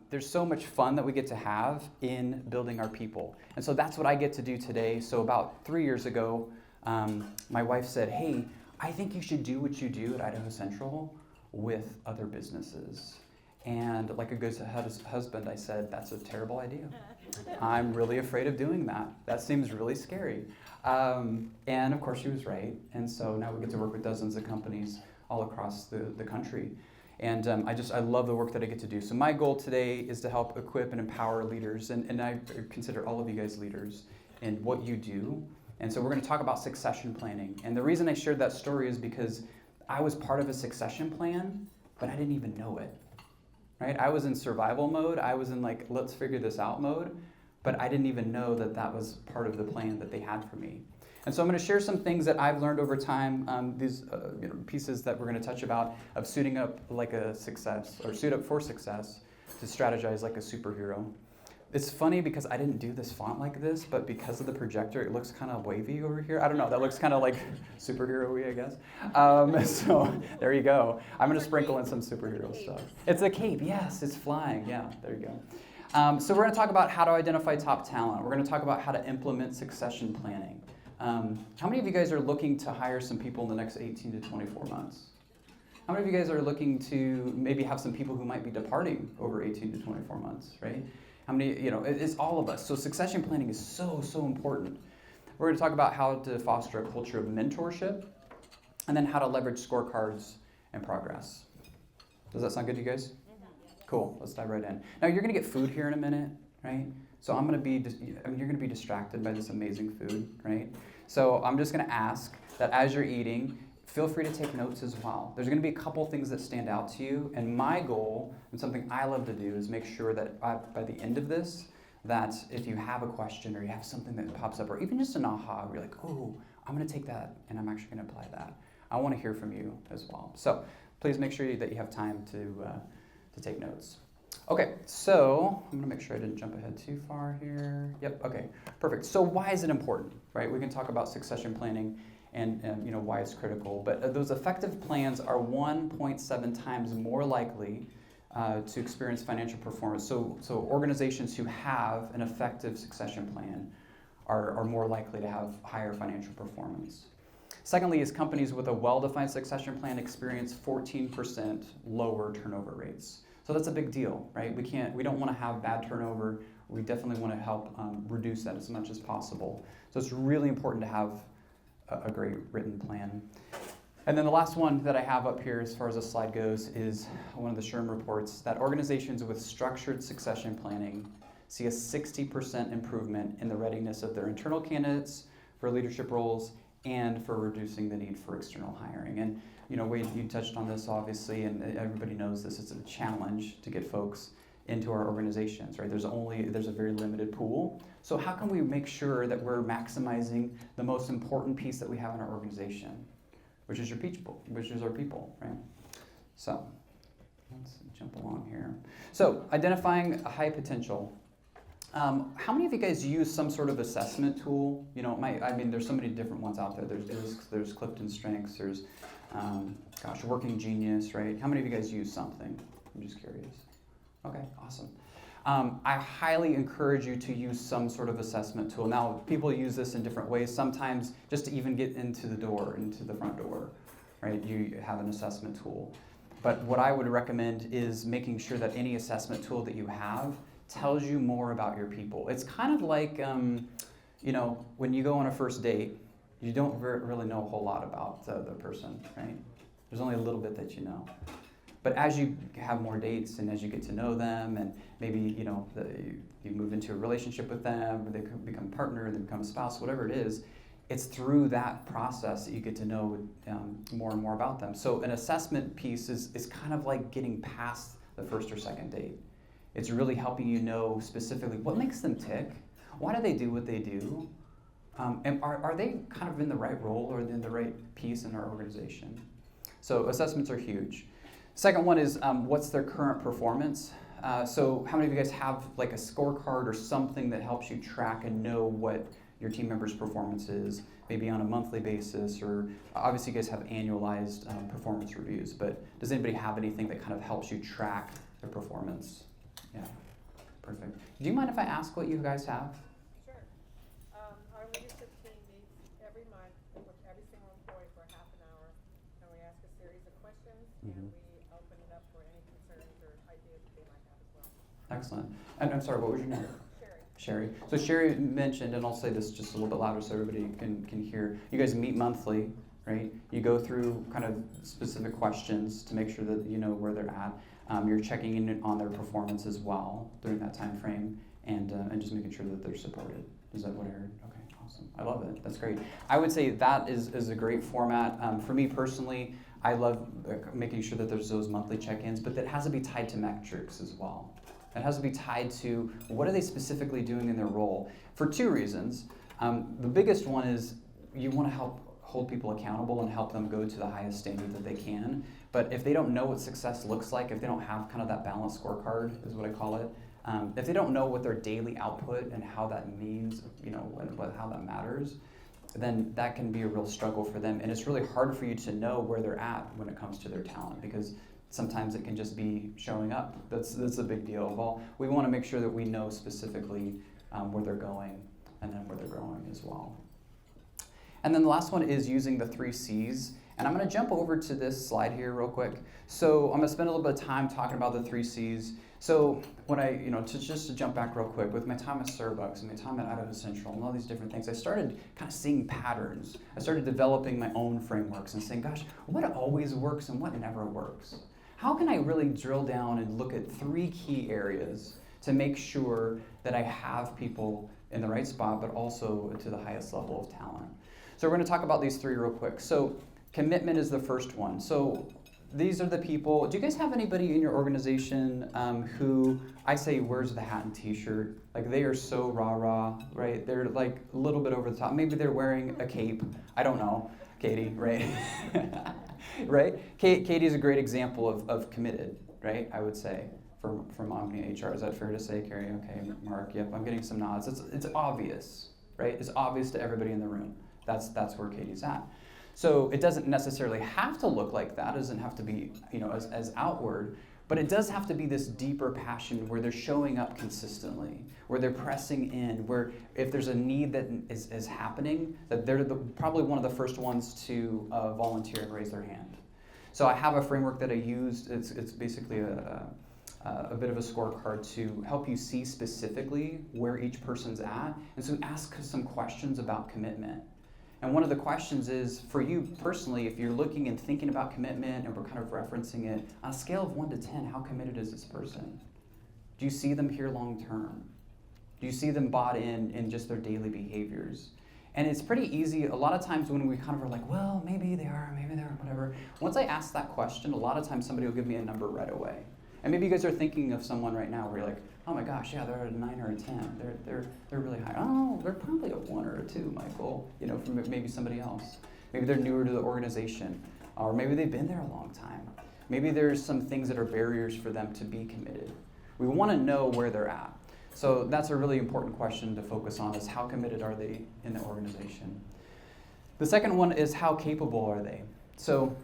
There's so much fun that we get to have in building our people. And so that's what I get to do today. So about 3 years ago, my wife said, hey, I think you should do what you do at Idaho Central with other businesses. And like a good husband, I said, that's a terrible idea. I'm really afraid of doing that. That seems really scary. And of course she was right. And so now we get to work with dozens of companies all across the country. And I love the work that I get to do. So my goal today is to help equip and empower leaders. And I consider all of you guys leaders in what you do. And so we're going to talk about succession planning. And the reason I shared that story is because I was part of a succession plan, but I didn't even know it. Right? I was in survival mode. I was in like, let's figure this out mode. But I didn't even know that that was part of the plan that they had for me. And so I'm going to share some things that I've learned over time, these pieces that we're going to touch about of suiting up like a success, or suit up for success, to strategize like a superhero. It's funny because I didn't do this font like this, but because of the projector, it looks kind of wavy over here. I don't know, that looks kind of like superhero-y, I guess. So there you go. I'm going to sprinkle in some superhero stuff. It's a cape, yes, it's flying. Yeah, there you go. So we're going to talk about how to identify top talent. We're going to talk about how to implement succession planning. How many of you guys are looking to hire some people in the next 18 to 24 months? How many of you guys are looking to maybe have some people who might be departing over 18 to 24 months, right? How many, it's all of us. So succession planning is so important. We're going to talk about how to foster a culture of mentorship, and then how to leverage scorecards and progress. Does that sound good to you guys? Cool, let's dive right in. Now you're going to get food here in a minute, right? So you're going to be distracted by this amazing food, right? So I'm just going to ask that as you're eating, feel free to take notes as well. There's going to be a couple things that stand out to you, and my goal, and something I love to do, is make sure that by the end of this, that if you have a question or you have something that pops up, or even just an aha, you're like, oh, I'm going to take that and I'm actually going to apply that. I want to hear from you as well. So please make sure that you have time to take notes. Okay, so I'm going to make sure I didn't jump ahead too far here. Yep, okay, perfect. So why is it important, right? We can talk about succession planning and why it's critical. But those effective plans are 1.7 times more likely to experience financial performance. So organizations who have an effective succession plan are more likely to have higher financial performance. Secondly, is companies with a well-defined succession plan experience 14% lower turnover rates. So that's a big deal, right? We don't want to have bad turnover. We definitely want to help reduce that as much as possible. So it's really important to have a great written plan. And then the last one that I have up here as far as the slide goes is one of the SHRM reports that organizations with structured succession planning see a 60% improvement in the readiness of their internal candidates for leadership roles and for reducing the need for external hiring. And Wade, you touched on this obviously, and everybody knows this. It's a challenge to get folks into our organizations, right? There's a very limited pool. So how can we make sure that we're maximizing the most important piece that we have in our organization, which is our people, right? So let's jump along here. So identifying a high potential. How many of you guys use some sort of assessment tool? There's so many different ones out there. There's DISC, there's Clifton Strengths, there's, Working Genius, right? How many of you guys use something? I'm just curious. Okay, awesome. I highly encourage you to use some sort of assessment tool. Now, people use this in different ways. Sometimes just to even get into the front door, right? You have an assessment tool. But what I would recommend is making sure that any assessment tool that you have tells you more about your people. It's kind of like, when you go on a first date, you don't really know a whole lot about the person, right? There's only a little bit that you know. But as you have more dates and as you get to know them, and maybe you move into a relationship with them, or they become a partner, they become a spouse, whatever it is, it's through that process that you get to know more and more about them. So an assessment piece is kind of like getting past the first or second date. It's really helping you know specifically what makes them tick, why do they do what they do, and are they kind of in the right role or in the right piece in our organization. So assessments are huge. Second one is what's their current performance. So how many of you guys have like a scorecard or something that helps you track and know what your team members' performance is, maybe on a monthly basis, or obviously you guys have annualized performance reviews, but does anybody have anything that kind of helps you track their performance? Yeah. Do you mind if I ask what you guys have? Sure. Our leadership team meets every month with every single employee for half an hour, and we ask a series of questions, and we open it up for any concerns or ideas that they might have as well. Excellent. And I'm sorry, what was your name? Sherry. So Sherry mentioned, and I'll say this just a little bit louder so everybody can hear, you guys meet monthly, right? You go through kind of specific questions to make sure that you know where they're at. You're checking in on their performance as well during that time frame, and just making sure that they're supported. Is that what I heard? Okay, awesome. I love it. That's great. I would say that is a great format. For me personally, I love making sure that there's those monthly check-ins, but that has to be tied to metrics as well. It has to be tied to what are they specifically doing in their role for two reasons. The biggest one is you want to help hold people accountable and help them go to the highest standard that they can. But if they don't know what success looks like, if they don't have kind of that balanced scorecard, is what I call it, if they don't know what their daily output and how that means, and how that matters, then that can be a real struggle for them. And it's really hard for you to know where they're at when it comes to their talent, because sometimes it can just be showing up. That's a big deal. Well, we want to make sure that we know specifically where they're going and then where they're growing as well. And then the last one is using the 3 C's. And I'm going to jump over to this slide here real quick. So I'm going to spend a little bit of time talking about the 3 C's. So when to jump back real quick, with my time at Starbucks and my time at Idaho Central and all these different things, I started kind of seeing patterns. I started developing my own frameworks and saying, gosh, what always works and what never works? How can I really drill down and look at 3 key areas to make sure that I have people in the right spot, but also to the highest level of talent? So we're going to talk about these 3 real quick. So commitment is the first one. So these are the people. Do you guys have anybody in your organization who I say wears the hat and t-shirt? Like they are so rah-rah, right? They're like a little bit over the top. Maybe they're wearing a cape. I don't know. Katie, right? Right? Katie's a great example of committed, right? I would say from Omni HR. Is that fair to say, Carrie? Okay, Mark. Yep, I'm getting some nods. It's obvious, right? It's obvious to everybody in the room. That's where Katie's at. So it doesn't necessarily have to look like that. It doesn't have to be as outward. But it does have to be this deeper passion where they're showing up consistently, where they're pressing in, where if there's a need that is happening, that they're probably one of the first ones to volunteer and raise their hand. So I have a framework that I used. It's basically a bit of a scorecard to help you see specifically where each person's at, and so ask some questions about commitment. And one of the questions is, for you personally, if you're looking and thinking about commitment and we're kind of referencing it, on a scale of 1 to 10, how committed is this person? Do you see them here long term? Do you see them bought in just their daily behaviors? And it's pretty easy. A lot of times when we kind of are like, well, maybe they are, whatever. Once I ask that question, a lot of times somebody will give me a number right away. And maybe you guys are thinking of someone right now where you're like, oh my gosh, yeah, they're a 9 or a 10. They're really high. Oh, they're probably a 1 or a 2, Michael. From maybe somebody else. Maybe they're newer to the organization, or maybe they've been there a long time. Maybe there's some things that are barriers for them to be committed. We want to know where they're at. So that's a really important question to focus on, is how committed are they in the organization? The second one is how capable are they? So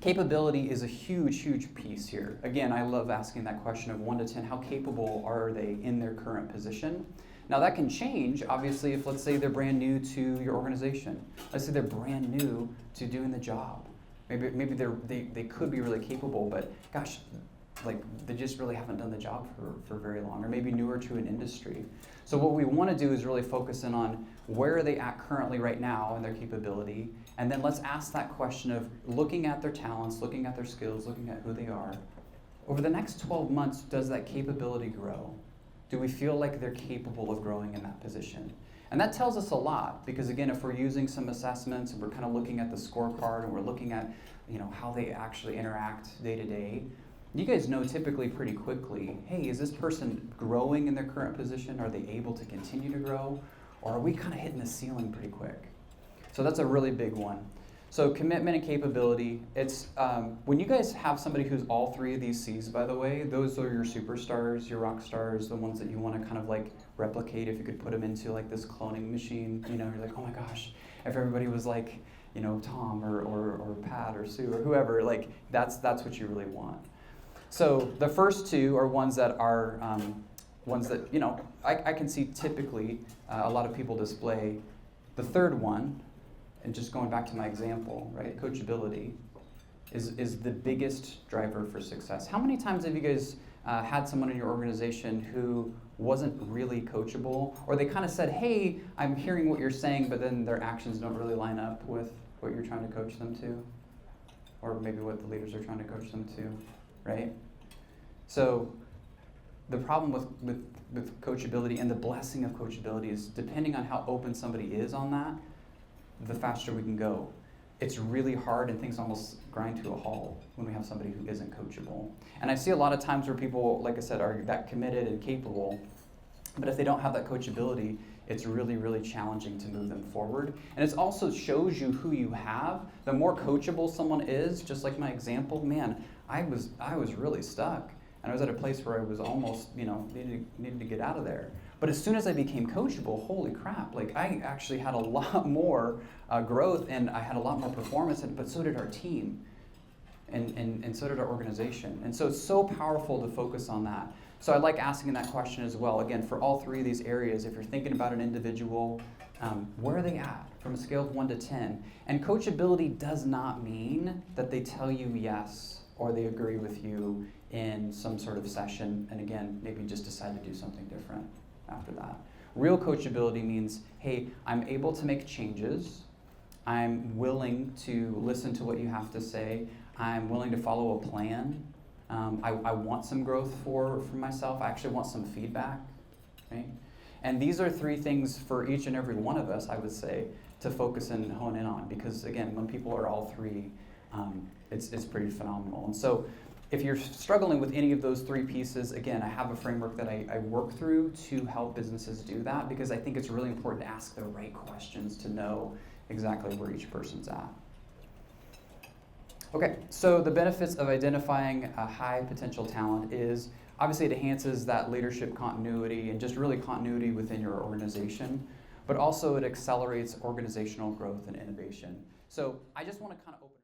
capability is a huge, huge piece here. Again, I love asking that question of 1 to 10, how capable are they in their current position? Now that can change, obviously, if let's say they're brand new to your organization. Let's say they're brand new to doing the job. Maybe they could be really capable, but gosh, like they just really haven't done the job for very long, or maybe newer to an industry. So what we want to do is really focus in on where are they at currently right now in their capability, and then let's ask that question of looking at their talents, looking at their skills, looking at who they are. Over the next 12 months, does that capability grow? Do we feel like they're capable of growing in that position? And that tells us a lot, because again, if we're using some assessments and we're kind of looking at the scorecard and we're looking at how they actually interact day to day, you guys know typically pretty quickly, hey, is this person growing in their current position? Are they able to continue to grow? Or are we kind of hitting the ceiling pretty quick? So that's a really big one. So commitment and capability, it's when you guys have somebody who's all 3 of these C's, by the way, those are your superstars, your rock stars, the ones that you want to kind of like replicate. If you could put them into like this cloning machine, you're like, oh my gosh, if everybody was like, Tom or Pat or Sue or whoever, like that's what you really want. So the first 2 are ones that are ones that, I can see typically a lot of people display. The third one, and just going back to my example, right, coachability is the biggest driver for success. How many times have you guys had someone in your organization who wasn't really coachable, or they kind of said, hey, I'm hearing what you're saying, but then their actions don't really line up with what you're trying to coach them to, or maybe what the leaders are trying to coach them to, right? So the problem with coachability and the blessing of coachability is depending on how open somebody is on that, the faster we can go. It's really hard and things almost grind to a halt when we have somebody who isn't coachable. And I see a lot of times where people, like I said, are that committed and capable, but if they don't have that coachability, it's really, really challenging to move them forward. And it also shows you who you have. The more coachable someone is, just like my example, man, I was really stuck. And I was at a place where I was almost, needed to get out of there. But as soon as I became coachable, holy crap, like I actually had a lot more growth and I had a lot more performance, but so did our team and so did our organization. And so it's so powerful to focus on that. So I like asking that question as well. Again, for all three of these areas, if you're thinking about an individual, where are they at from a scale of 1 to 10? And coachability does not mean that they tell you yes or they agree with you in some sort of session and again, maybe just decide to do something different after that. Real coachability means, hey, I'm able to make changes. I'm willing to listen to what you have to say. I'm willing to follow a plan. I want some growth for myself. I actually want some feedback. Right? And these are three things for each and every one of us, I would say, to focus and hone in on. Because again, when people are all three, it's pretty phenomenal. And so if you're struggling with any of those three pieces, again, I have a framework that I work through to help businesses do that because I think it's really important to ask the right questions to know exactly where each person's at. Okay, so the benefits of identifying a high potential talent is obviously it enhances that leadership continuity and just really continuity within your organization, but also it accelerates organizational growth and innovation. So I just want to kind of open